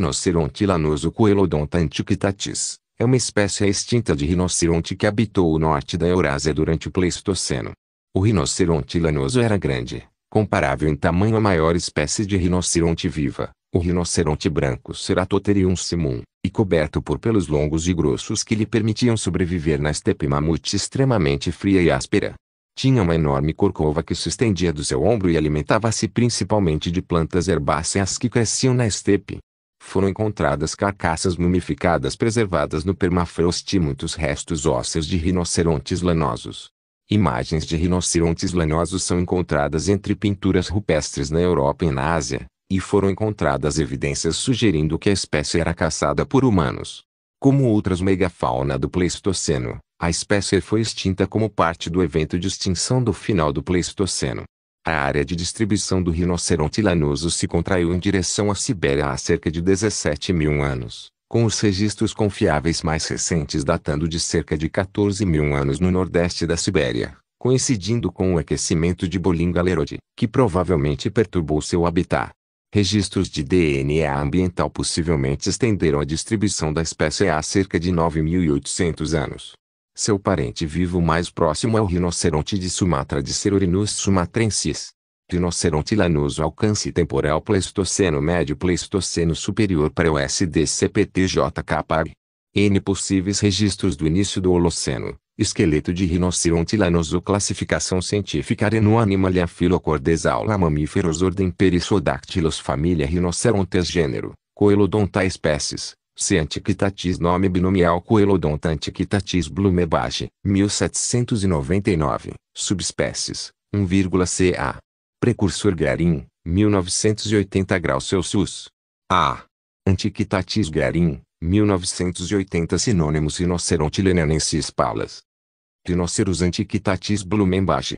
Rinoceronte lanoso Coelodonta antiquitatis é uma espécie extinta de rinoceronte que habitou o norte da Eurásia durante o Pleistoceno. O rinoceronte lanoso era grande, comparável em tamanho à maior espécie de rinoceronte viva, o rinoceronte branco Ceratotherium simum, e coberto por pelos longos e grossos que lhe permitiam sobreviver na estepe mamute extremamente fria e áspera. Tinha uma enorme corcova que se estendia do seu ombro e alimentava-se principalmente de plantas herbáceas que cresciam na estepe. Foram encontradas carcaças mumificadas preservadas no permafrost e muitos restos ósseos de rinocerontes lanosos. Imagens de rinocerontes lanosos são encontradas entre pinturas rupestres na Europa e na Ásia, e foram encontradas evidências sugerindo que a espécie era caçada por humanos. Como outras megafauna do Pleistoceno, a espécie foi extinta como parte do evento de extinção do final do Pleistoceno. A área de distribuição do rinoceronte lanoso se contraiu em direção à Sibéria há cerca de 17 mil anos, com os registros confiáveis mais recentes datando de cerca de 14 mil anos no nordeste da Sibéria, coincidindo com o aquecimento de Bolingaleirode, que provavelmente perturbou seu habitat. Registros de DNA ambiental possivelmente estenderam a distribuição da espécie há cerca de 9.800 anos. Seu parente vivo mais próximo é o rinoceronte de Sumatra de Cerorhinus sumatrensis. Rinoceronte lanoso alcance temporal Pleistoceno médio Pleistoceno superior para o SDCPTJK. N possíveis registros do início do Holoceno. Esqueleto de rinoceronte lanoso. Classificação científica Reno Animalia Phyllocordesaula Mamíferos Ordem Perissodactylos Família Rinocerontes Gênero Coelodonta Espécies C. antiquitatis. Nome binomial Coelodonta antiquitatis Blumenbach, 1799. Subespécies 1,ca. Precursor Guerin, 1980 graus Celsius. A. Antiquitatis Guerin, 1980. Sinônimos Rinoceronte lenenensis Pallas. Rinoceros antiquitatis Blumenbach.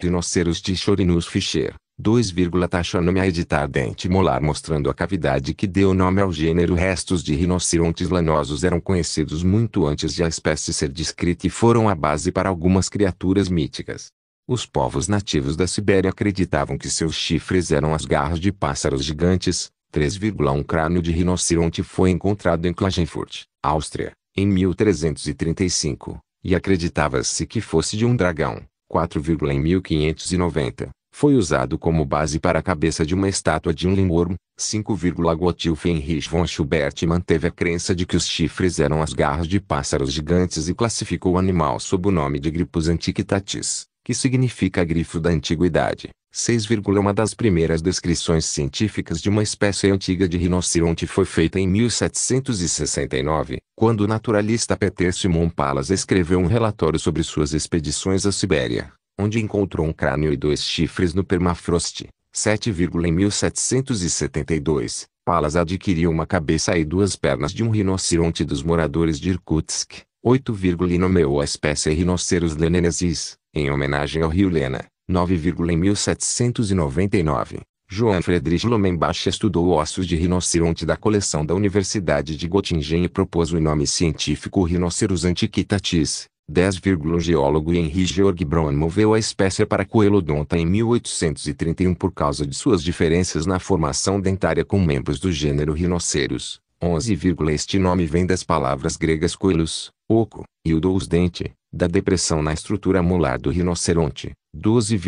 Rinoceros de Chorinus Fischer. 2, taxonomia editar dente molar mostrando a cavidade que deu nome ao gênero. Restos de rinocerontes lanosos eram conhecidos muito antes de a espécie ser descrita e foram a base para algumas criaturas míticas. Os povos nativos da Sibéria acreditavam que seus chifres eram as garras de pássaros gigantes. 3,1 crânio de rinoceronte foi encontrado em Klagenfurt, Áustria, em 1335, e acreditava-se que fosse de um dragão. 4, em 1590. Foi usado como base para a cabeça de uma estátua de um limbormo. 5, Gotthilf Heinrich von Schubert manteve a crença de que os chifres eram as garras de pássaros gigantes e classificou o animal sob o nome de Gryphus antiquitatis, que significa grifo da antiguidade. 6, uma das primeiras descrições científicas de uma espécie antiga de rinoceronte foi feita em 1769, quando o naturalista Peter Simon Pallas escreveu um relatório sobre suas expedições à Sibéria, onde encontrou um crânio e 2 chifres no permafrost. 7, em 1772, Pallas adquiriu uma cabeça e 2 pernas de um rinoceronte dos moradores de Irkutsk. 8, e nomeou a espécie Rhinoceros lenenensis, em homenagem ao rio Lena. 9, em 1799, Johann Friedrich Blumenbach estudou ossos de rinoceronte da coleção da Universidade de Göttingen e propôs o nome científico Rhinoceros antiquitatis. 10, o geólogo Henry Georg Braun moveu a espécie para Coelodonta em 1831 por causa de suas diferenças na formação dentária com membros do gênero Rhinoceros. 11, este nome vem das palavras gregas coelos, oco, e odous dente, da depressão na estrutura molar do rinoceronte. 12,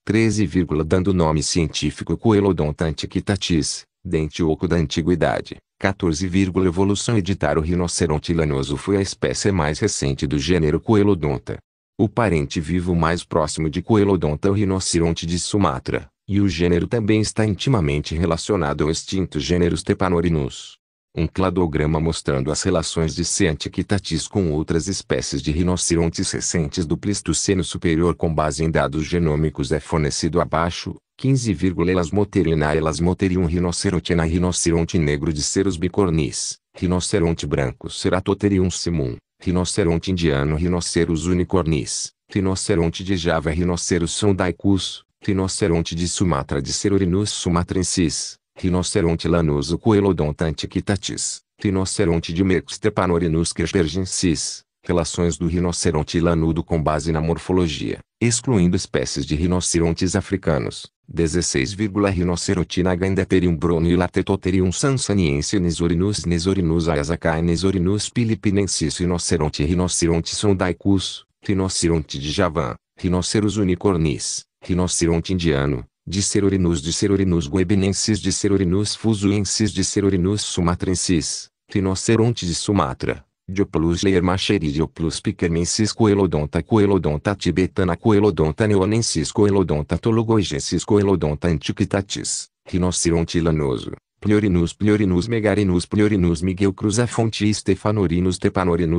13, dando nome científico Coelodonta antiquitatis, dente oco da antiguidade. 14, evolução editar. O rinoceronte lanoso foi a espécie mais recente do gênero Coelodonta. O parente vivo mais próximo de Coelodonta é o rinoceronte de Sumatra, e o gênero também está intimamente relacionado ao extinto gênero Stepanorinus. Um cladograma mostrando as relações de C. antiquitatis com outras espécies de rinocerontes recentes do Pleistoceno superior com base em dados genômicos é fornecido abaixo. 15, Elasmoterina Elasmoterium rinocerotena rinoceronte negro de Cerus bicornis, rinoceronte branco Ceratotherium simum, rinoceronte indiano Rhinoceros unicornis, rinoceronte de Java Rhinoceros sondaicus, rinoceronte de Sumatra de Cerorhinus sumatrensis, rinoceronte lanoso Coelodonta antiquitatis, rinoceronte de Merck Stepanorinus crespergensis. Relações do rinoceronte lanudo com base na morfologia, excluindo espécies de rinocerontes africanos. 16, Rhinocerotina Gandeterium brono e Latetoterium sansaniense Nesorinus ayazacae Nesorinus philippinensis Rinoceronte sondaicus, Rinoceronte de Javan, Rhinoceros unicornis, Rinoceronte indiano, Dicerorinus guebenensis Dicerorinus fusuensis Dicerorinus sumatrensis, Rinoceronte de Sumatra, Diplus leiermacheri Diplus piquemensis Coelodonta tibetana Coelodonta neonensis Coelodonta tologoigensis Coelodonta antiquitatis, Rinoceronte lanoso, Pliorinus Miguel Cruzafonte Stepanorinus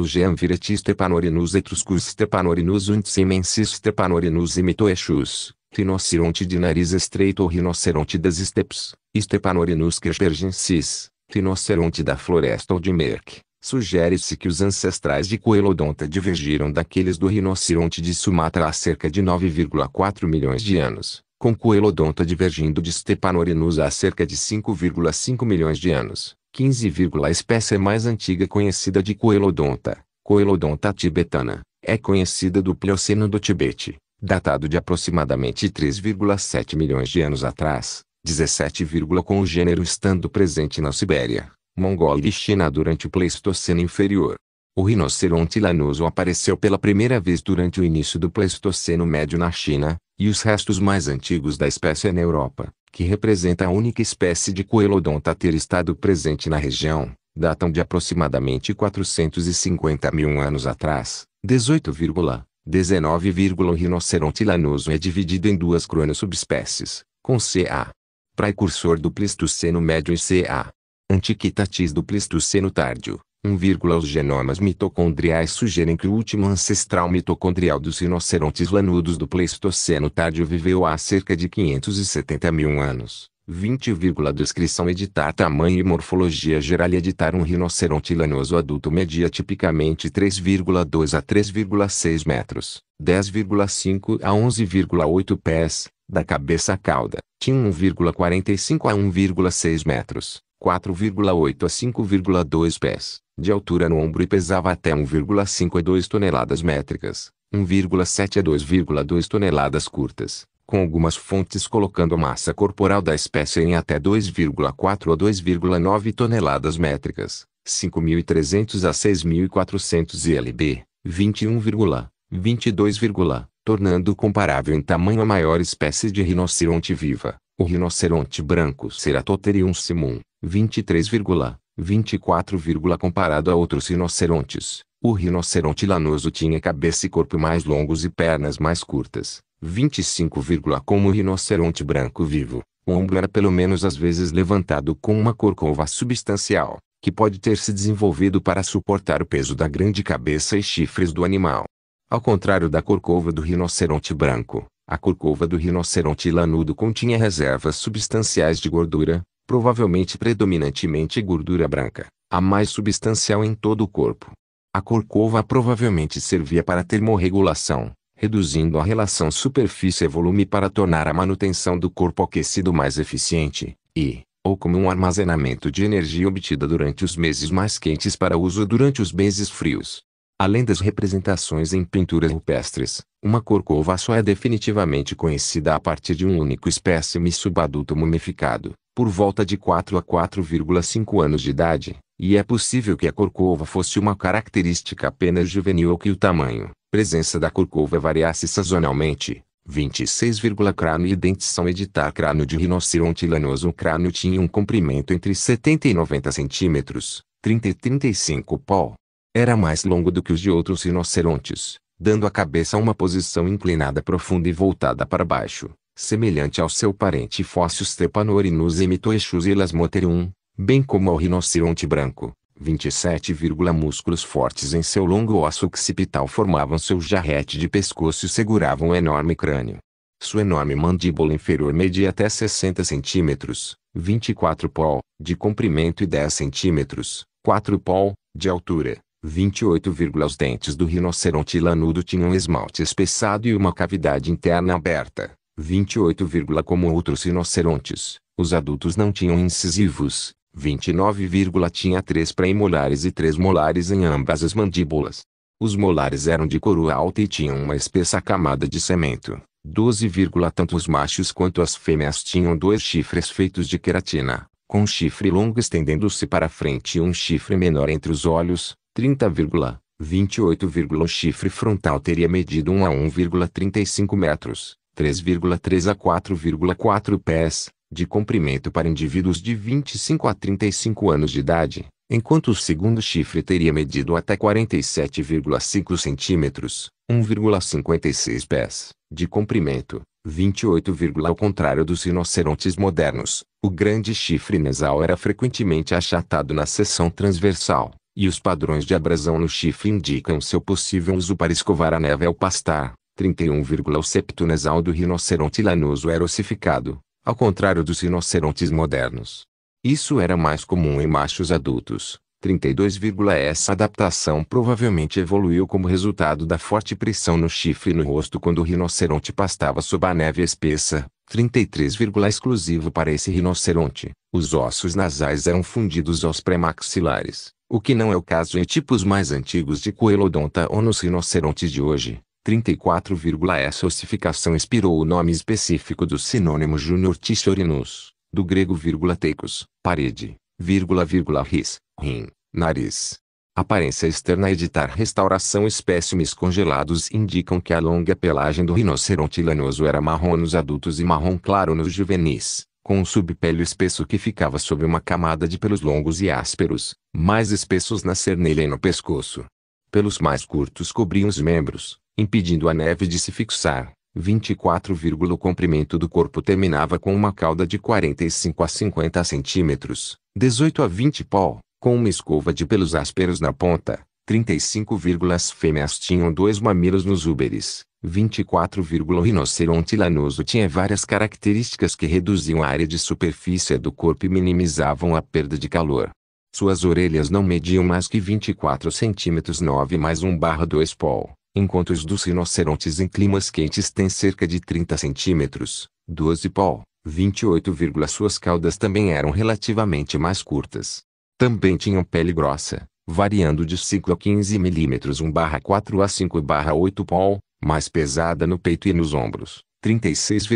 Geanvireti Stepanorinus etruscus Stepanorinus untsemensis Stepanorinus imitoechus, Rinoceronte de nariz estreito ou Rinoceronte das steppes, Stepanorinus crespergensis, Rinoceronte da floresta ou de Merck. Sugere-se que os ancestrais de Coelodonta divergiram daqueles do rinoceronte de Sumatra há cerca de 9,4 milhões de anos, com Coelodonta divergindo de Stepanorinus há cerca de 5,5 milhões de anos. 15, A espécie mais antiga conhecida de Coelodonta, Coelodonta tibetana, é conhecida do Plioceno do Tibete, datado de aproximadamente 3,7 milhões de anos atrás, 17, com o gênero estando presente na Sibéria, Mongólia e China durante o Pleistoceno inferior. O rinoceronte lanoso apareceu pela primeira vez durante o início do Pleistoceno médio na China, e os restos mais antigos da espécie na Europa, que representa a única espécie de Coelodonta a ter estado presente na região, datam de aproximadamente 450 mil anos atrás. 18, 19, O rinoceronte lanoso é dividido em duas cronossubespécies, com ca. Precursor do Pleistoceno médio e ca. Antiquitatis do Pleistoceno tardio. Os genomas mitocondriais sugerem que o último ancestral mitocondrial dos rinocerontes lanudos do Pleistoceno tardio viveu há cerca de 570 mil anos. 20, Descrição editar tamanho e morfologia geral. Editar um rinoceronte lanoso adulto media tipicamente 3,2 a 3,6 metros, 10,5 a 11,8 pés, da cabeça à cauda. Tinha 1,45 a 1,6 metros, 4,8 a 5,2 pés, de altura no ombro e pesava até 1,5 a 2 toneladas métricas, 1,7 a 2,2 toneladas curtas, com algumas fontes colocando a massa corporal da espécie em até 2,4 a 2,9 toneladas métricas, 5.300 a 6.400 lb, 21, tornando comparável em tamanho a maior espécie de rinoceronte viva, o rinoceronte branco Ceratotherium simum, 23, comparado a outros rinocerontes. O rinoceronte lanoso tinha cabeça e corpo mais longos e pernas mais curtas. 25, como o rinoceronte branco vivo, o ombro era pelo menos às vezes levantado com uma corcova substancial, que pode ter se desenvolvido para suportar o peso da grande cabeça e chifres do animal. Ao contrário da corcova do rinoceronte branco, a corcova do rinoceronte lanudo continha reservas substanciais de gordura, provavelmente predominantemente gordura branca, a mais substancial em todo o corpo. A corcova provavelmente servia para termorregulação, reduzindo a relação superfície-volume para tornar a manutenção do corpo aquecido mais eficiente, ou como um armazenamento de energia obtida durante os meses mais quentes para uso durante os meses frios. Além das representações em pinturas rupestres, uma corcova só é definitivamente conhecida a partir de um único espécime subadulto mumificado, por volta de 4 a 4,5 anos de idade, e é possível que a corcova fosse uma característica apenas juvenil ou que o tamanho, presença da corcova variasse sazonalmente. 26, Crânio e dentição. Editar crânio de rinoceronte lanoso. O crânio tinha um comprimento entre 70 e 90 centímetros, 30 e 35 pol. Era mais longo do que os de outros rinocerontes, dando à cabeça uma posição inclinada profunda e voltada para baixo, semelhante ao seu parente fóssil Stepanorinus emitoechus e Elasmotherium, bem como ao rinoceronte branco. 27, Músculos fortes em seu longo osso occipital formavam seu jarrete de pescoço e seguravam um enorme crânio. Sua enorme mandíbula inferior media até 60 centímetros, 24 pol, de comprimento e 10 centímetros, 4 pol, de altura. 28, Os dentes do rinoceronte lanudo tinham esmalte espessado e uma cavidade interna aberta. 28, Como outros rinocerontes, os adultos não tinham incisivos. 29, tinha 3 pré-molares e 3 molares em ambas as mandíbulas. Os molares eram de coroa alta e tinham uma espessa camada de cemento. 12, tanto os machos quanto as fêmeas tinham 2 chifres feitos de queratina, com um chifre longo estendendo-se para frente e um chifre menor entre os olhos. 30, 28, o chifre frontal teria medido 1 a 1,35 metros, 3,3 a 4,4 pés, de comprimento para indivíduos de 25 a 35 anos de idade, enquanto o segundo chifre teria medido até 47,5 centímetros, 1,56 pés, de comprimento. 28, ao contrário dos rinocerontes modernos, o grande chifre nasal era frequentemente achatado na seção transversal, e os padrões de abrasão no chifre indicam seu possível uso para escovar a neve ao pastar. 31, o septo nasal do rinoceronte lanoso era ossificado, ao contrário dos rinocerontes modernos. Isso era mais comum em machos adultos. 32, essa adaptação provavelmente evoluiu como resultado da forte pressão no chifre e no rosto quando o rinoceronte pastava sob a neve espessa. 33, exclusivo para esse rinoceronte, os ossos nasais eram fundidos aos pré-maxilares, o que não é o caso em tipos mais antigos de Coelodonta ou nos rinocerontes de hoje. 34, essa ossificação inspirou o nome específico do sinônimo Junior Tishorinus, do grego teicos, parede, ris, rim, nariz. Aparência externa editar restauração. Espécimes congelados indicam que a longa pelagem do rinoceronte lanoso era marrom nos adultos e marrom claro nos juvenis, com um subpélio espesso que ficava sob uma camada de pelos longos e ásperos, mais espessos na cernelha e no pescoço. Pelos mais curtos cobriam os membros, impedindo a neve de se fixar. 24, o comprimento do corpo terminava com uma cauda de 45 a 50 centímetros, 18 a 20 pó, com uma escova de pelos ásperos na ponta. 35, as fêmeas tinham 2 mamilos nos úberes. 24, o rinoceronte lanoso tinha várias características que reduziam a área de superfície do corpo e minimizavam a perda de calor. Suas orelhas não mediam mais que 24 centímetros 9+1/2 pó, enquanto os dos rinocerontes em climas quentes têm cerca de 30 centímetros, 12 pó. 28, suas caudas também eram relativamente mais curtas. Também tinham pele grossa, variando de 5 a 15 milímetros 1/4 a 5/8 pó, mais pesada no peito e nos ombros. 36,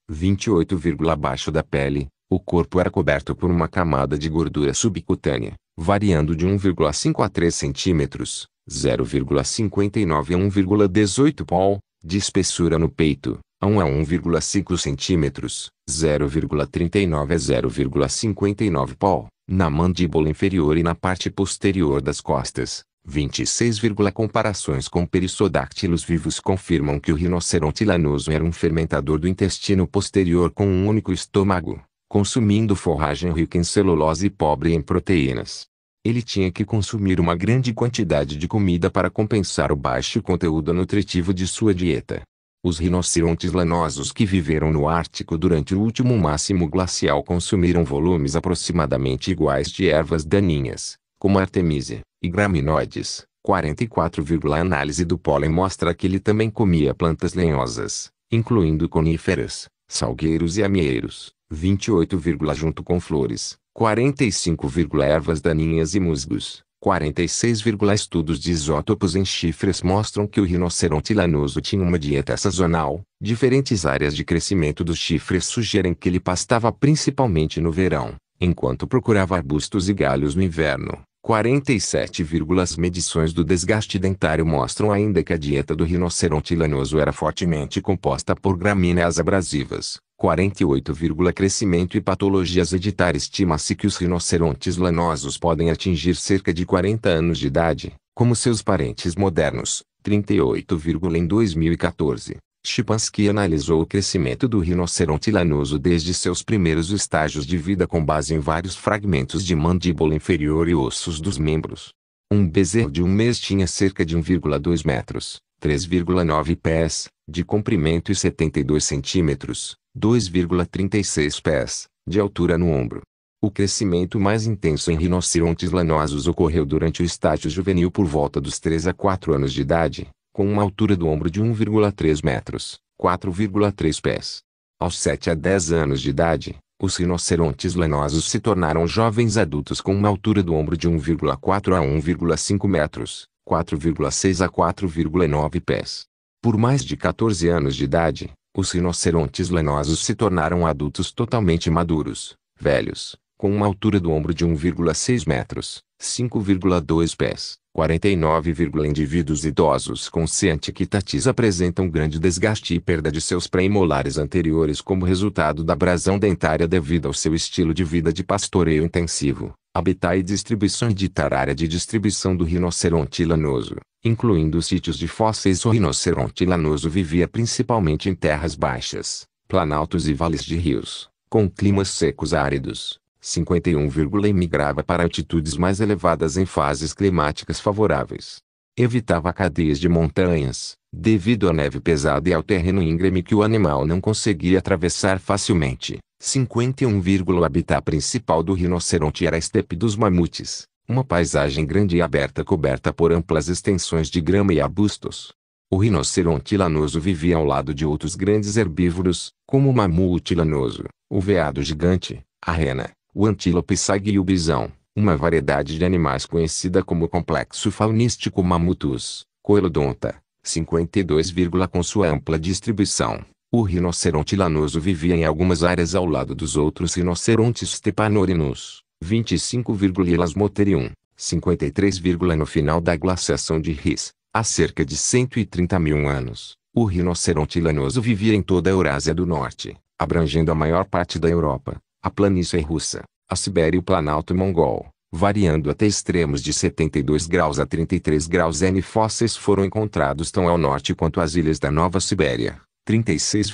28, abaixo da pele, o corpo era coberto por uma camada de gordura subcutânea, variando de 1,5 a 3 centímetros, 0,59 a 1,18 pó, de espessura no peito, a 1 a 1,5 centímetros, 0,39 a 0,59 pó, na mandíbula inferior e na parte posterior das costas. 26, comparações com perissodáctilos vivos confirmam que o rinoceronte lanoso era um fermentador do intestino posterior com um único estômago, consumindo forragem rica em celulose e pobre em proteínas. Ele tinha que consumir uma grande quantidade de comida para compensar o baixo conteúdo nutritivo de sua dieta. Os rinocerontes lanosos que viveram no Ártico durante o último máximo glacial consumiram volumes aproximadamente iguais de ervas daninhas, como artemisia, e graminoides. 44, a análise do pólen mostra que ele também comia plantas lenhosas, incluindo coníferas, salgueiros e amieiros. 28, junto com flores. 45, ervas daninhas e musgos. 46, estudos de isótopos em chifres mostram que o rinoceronte lanoso tinha uma dieta sazonal. Diferentes áreas de crescimento dos chifres sugerem que ele pastava principalmente no verão, enquanto procurava arbustos e galhos no inverno. 47, as medições do desgaste dentário mostram ainda que a dieta do rinoceronte lanoso era fortemente composta por gramíneas abrasivas. 48, crescimento e patologias editar. Estima-se que os rinocerontes lanosos podem atingir cerca de 40 anos de idade, como seus parentes modernos. 38, em 2014, Shipansky analisou o crescimento do rinoceronte lanoso desde seus primeiros estágios de vida com base em vários fragmentos de mandíbula inferior e ossos dos membros. Um bezerro de um mês tinha cerca de 1,2 metros, 3,9 pés, de comprimento e 72 centímetros, 2,36 pés, de altura no ombro. O crescimento mais intenso em rinocerontes lanosos ocorreu durante o estágio juvenil por volta dos 3 a 4 anos de idade, com uma altura do ombro de 1,3 metros, 4,3 pés. Aos 7 a 10 anos de idade, os rinocerontes lanosos se tornaram jovens adultos com uma altura do ombro de 1,4 a 1,5 metros, 4,6 a 4,9 pés. Por mais de 14 anos de idade, os rinocerontes lanosos se tornaram adultos totalmente maduros, velhos, com uma altura do ombro de 1,6 metros, 5,2 pés. 49, indivíduos idosos com C. antiquitatis apresentam grande desgaste e perda de seus pré-molares anteriores como resultado da abrasão dentária devido ao seu estilo de vida de pastoreio intensivo, habitat e distribuição. Editar área de distribuição do rinoceronte lanoso, incluindo sítios de fósseis. O rinoceronte lanoso vivia principalmente em terras baixas, planaltos e vales de rios, com climas secos áridos. 51, migrava para altitudes mais elevadas em fases climáticas favoráveis. Evitava cadeias de montanhas, devido à neve pesada e ao terreno íngreme que o animal não conseguia atravessar facilmente. 51, o habitat principal do rinoceronte era a estepe dos mamutes, uma paisagem grande e aberta coberta por amplas extensões de grama e arbustos. O rinoceronte lanoso vivia ao lado de outros grandes herbívoros, como o mamute lanoso, o veado gigante, a rena, o antílope sague e o bisão, uma variedade de animais conhecida como complexo faunístico Mammutus, Coelodonta. 52, com sua ampla distribuição, o rinoceronte lanoso vivia em algumas áreas ao lado dos outros rinocerontes stepanorinos. 25, Elasmotherium. 53, no final da glaciação de His, há cerca de 130 mil anos, o rinoceronte lanoso vivia em toda a Eurásia do Norte, abrangendo a maior parte da Europa, a planície russa, a Sibéria e o Planalto mongol, variando até extremos de 72 graus a 33 graus. Fósseis foram encontrados tão ao norte quanto as ilhas da Nova Sibéria. 36,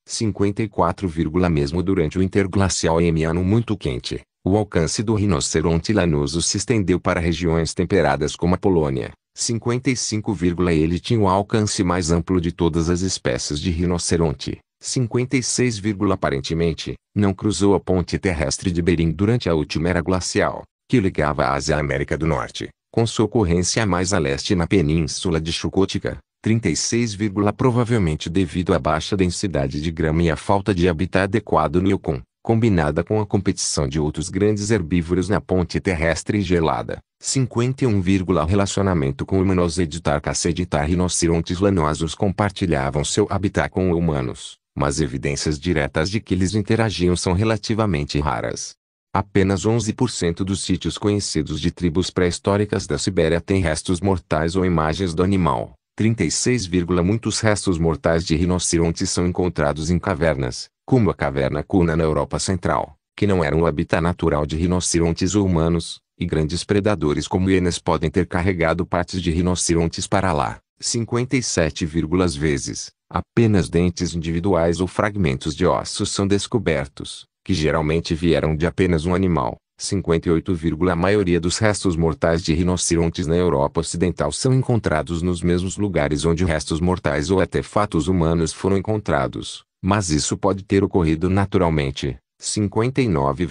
54, mesmo durante o interglacial em ano muito quente, o alcance do rinoceronte lanoso se estendeu para regiões temperadas como a Polônia. 55, ele tinha o alcance mais amplo de todas as espécies de rinoceronte. 56, aparentemente, não cruzou a ponte terrestre de Bering durante a última era glacial, que ligava a Ásia à América do Norte, com sua ocorrência mais a leste na península de Chukotka. 36, provavelmente devido à baixa densidade de grama e à falta de habitat adequado no Yukon, combinada com a competição de outros grandes herbívoros na ponte terrestre gelada. 51, relacionamento com humanos. Editar caça. Editar rinocerontes lanosos compartilhavam seu habitat com humanos, mas evidências diretas de que eles interagiam são relativamente raras. Apenas 11% dos sítios conhecidos de tribos pré-históricas da Sibéria têm restos mortais ou imagens do animal. 36, muitos restos mortais de rinocerontes são encontrados em cavernas, como a caverna Kuna na Europa Central, que não era um habitat natural de rinocerontes ou humanos, e grandes predadores como hienas podem ter carregado partes de rinocerontes para lá. 57, vezes, apenas dentes individuais ou fragmentos de ossos são descobertos, que geralmente vieram de apenas um animal. 58, a maioria dos restos mortais de rinocerontes na Europa Ocidental são encontrados nos mesmos lugares onde restos mortais ou artefatos humanos foram encontrados, mas isso pode ter ocorrido naturalmente. 59,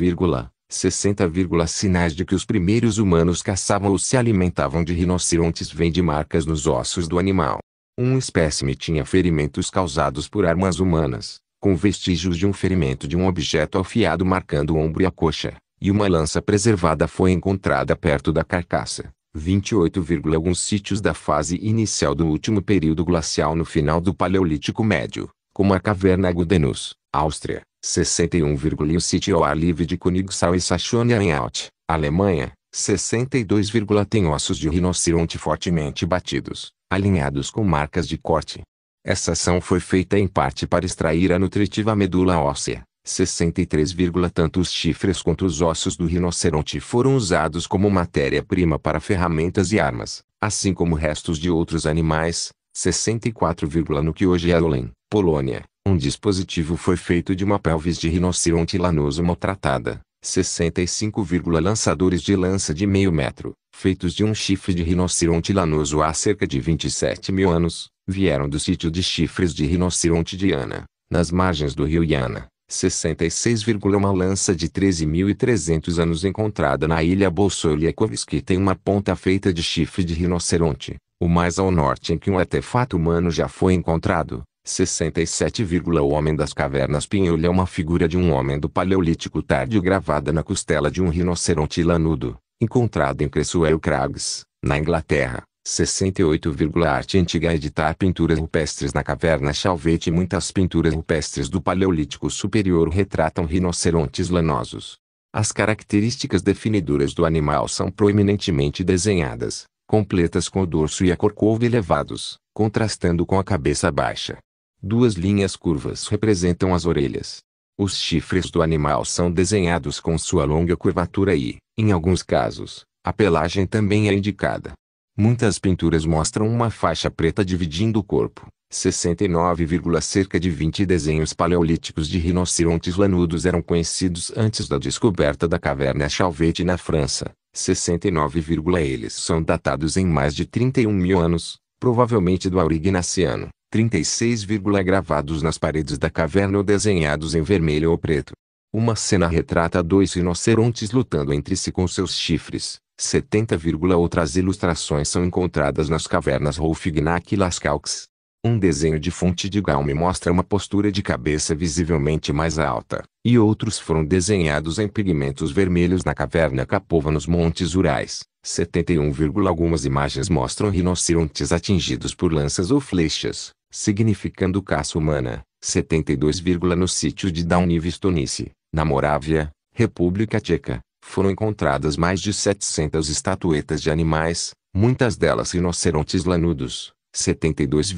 60, sinais de que os primeiros humanos caçavam ou se alimentavam de rinocerontes vêm de marcas nos ossos do animal. Um espécime tinha ferimentos causados por armas humanas, com vestígios de um ferimento de um objeto afiado marcando o ombro e a coxa, e uma lança preservada foi encontrada perto da carcaça. 28, alguns sítios da fase inicial do último período glacial no final do Paleolítico Médio, como a caverna Gudenus, Áustria. 61, e o sítio ao ar livre de Königsau e Saxônia-Anhalt, Alemanha. 62, tem ossos de rinoceronte fortemente batidos, alinhados com marcas de corte. Essa ação foi feita em parte para extrair a nutritiva medula óssea. 63, tanto os chifres quanto os ossos do rinoceronte foram usados como matéria-prima para ferramentas e armas, assim como restos de outros animais. 64, no que hoje é Orlen, Polônia, um dispositivo foi feito de uma pelvis de rinoceronte lanoso maltratada. 65, lançadores de lança de meio metro, feitos de um chifre de rinoceronte lanoso há cerca de 27 mil anos, vieram do sítio de chifres de rinoceronte de Yana, nas margens do rio Yana. 66, uma lança de 13.300 anos encontrada na ilha Bolsoiakovsky tem uma ponta feita de chifre de rinoceronte, o mais ao norte em que um artefato humano já foi encontrado. 67, o homem das cavernas Pinhole é uma figura de um homem do Paleolítico Tardio gravada na costela de um rinoceronte lanudo, encontrado em Creswell Crags, na Inglaterra. 68, Arte antiga. Editar pinturas rupestres na caverna Chalvete. Muitas pinturas rupestres do Paleolítico Superior retratam rinocerontes lanosos. As características definidoras do animal são proeminentemente desenhadas, completas com o dorso e a corcova elevados, contrastando com a cabeça baixa. Duas linhas curvas representam as orelhas. Os chifres do animal são desenhados com sua longa curvatura e, em alguns casos, a pelagem também é indicada. Muitas pinturas mostram uma faixa preta dividindo o corpo. 69, cerca de 20 desenhos paleolíticos de rinocerontes lanudos eram conhecidos antes da descoberta da caverna Chalvete na França. 69, eles são datados em mais de 31 mil anos, provavelmente do Aurignaciano. 36, gravados nas paredes da caverna ou desenhados em vermelho ou preto. Uma cena retrata dois rinocerontes lutando entre si com seus chifres. 70, outras ilustrações são encontradas nas cavernas Rouffignac e Lascaux. Um desenho de fonte de Gaume mostra uma postura de cabeça visivelmente mais alta, e outros foram desenhados em pigmentos vermelhos na caverna Capova nos Montes Urais. 71, algumas imagens mostram rinocerontes atingidos por lanças ou flechas, significando caça humana. 72, no sítio de Daunivištonice, na Morávia, República Tcheca, foram encontradas mais de 700 estatuetas de animais, muitas delas rinocerontes lanudos. 72,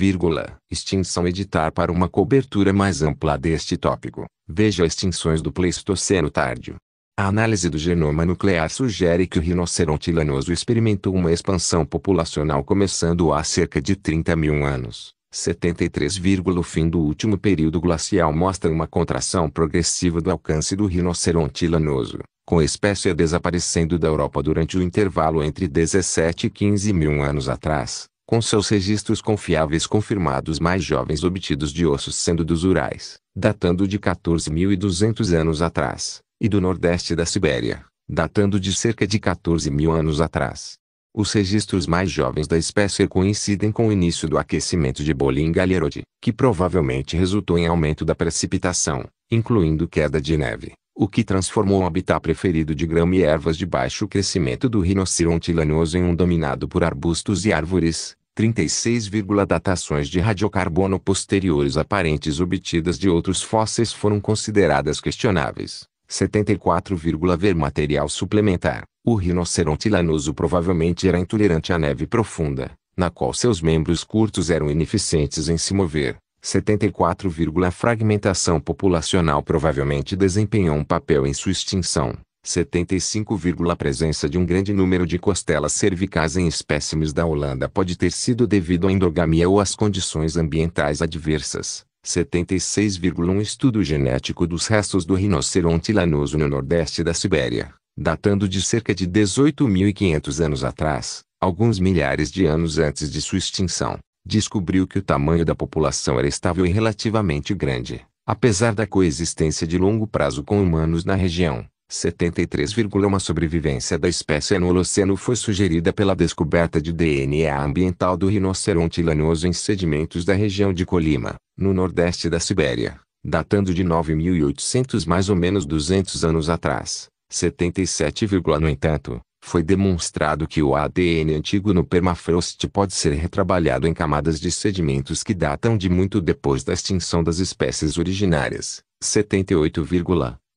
extinção. Editar para uma cobertura mais ampla deste tópico, veja extinções do Pleistoceno Tardio. A análise do genoma nuclear sugere que o rinoceronte lanoso experimentou uma expansão populacional começando há cerca de 30 mil anos. 73, o fim do último período glacial mostra uma contração progressiva do alcance do rinoceronte lanoso, com a espécie desaparecendo da Europa durante o intervalo entre 17 e 15 mil anos atrás, com seus registros confiáveis confirmados mais jovens obtidos de ossos sendo dos Urais, datando de 14.200 anos atrás, e do nordeste da Sibéria, datando de cerca de 14 mil anos atrás. Os registros mais jovens da espécie coincidem com o início do aquecimento de Bollinga-Lerode, que provavelmente resultou em aumento da precipitação, incluindo queda de neve, o que transformou o habitat preferido de grama e ervas de baixo crescimento do rinoceronte lanoso em um dominado por arbustos e árvores. 36, datações de radiocarbono posteriores aparentes obtidas de outros fósseis foram consideradas questionáveis. 74, ver material suplementar. O rinoceronte lanoso provavelmente era intolerante à neve profunda, na qual seus membros curtos eram ineficientes em se mover. 74, a fragmentação populacional provavelmente desempenhou um papel em sua extinção. 75, a presença de um grande número de costelas cervicais em espécimes da Holanda pode ter sido devido à endogamia ou às condições ambientais adversas. 76, um estudo genético dos restos do rinoceronte lanoso no nordeste da Sibéria, datando de cerca de 18.500 anos atrás, alguns milhares de anos antes de sua extinção, descobriu que o tamanho da população era estável e relativamente grande, apesar da coexistência de longo prazo com humanos na região. 73, uma sobrevivência da espécie no Holoceno foi sugerida pela descoberta de DNA ambiental do rinoceronte lanoso em sedimentos da região de Colima, no nordeste da Sibéria, datando de 9.800 mais ou menos 200 anos atrás. 77, no entanto, foi demonstrado que o ADN antigo no permafrost pode ser retrabalhado em camadas de sedimentos que datam de muito depois da extinção das espécies originárias. 78,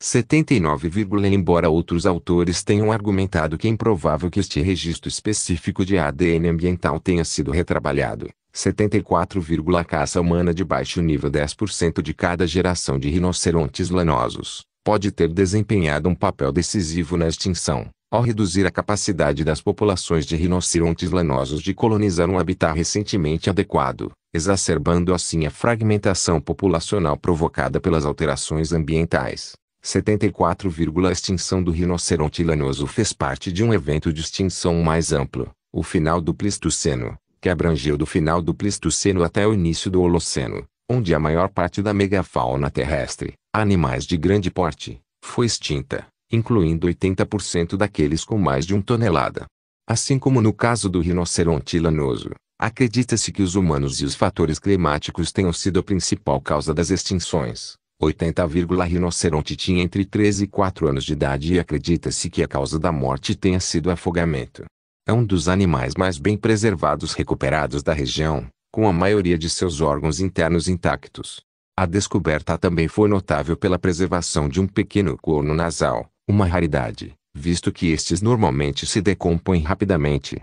79, embora outros autores tenham argumentado que é improvável que este registro específico de ADN ambiental tenha sido retrabalhado. 74, a caça humana de baixo nível 10% de cada geração de rinocerontes lanosos, pode ter desempenhado um papel decisivo na extinção, ao reduzir a capacidade das populações de rinocerontes lanosos de colonizar um habitat recentemente adequado, exacerbando assim a fragmentação populacional provocada pelas alterações ambientais. 74, a extinção do rinoceronte lanoso fez parte de um evento de extinção mais amplo, o final do Pleistoceno, que abrangeu do final do Pleistoceno até o início do Holoceno, onde a maior parte da megafauna terrestre, animais de grande porte, foi extinta, incluindo 80% daqueles com mais de 1 tonelada. Assim como no caso do rinoceronte lanoso, acredita-se que os humanos e os fatores climáticos tenham sido a principal causa das extinções. 80, rinoceronte tinha entre 13 e 4 anos de idade e acredita-se que a causa da morte tenha sido afogamento. É um dos animais mais bem preservados recuperados da região, com a maioria de seus órgãos internos intactos. A descoberta também foi notável pela preservação de um pequeno corno nasal, uma raridade, visto que estes normalmente se decompõem rapidamente.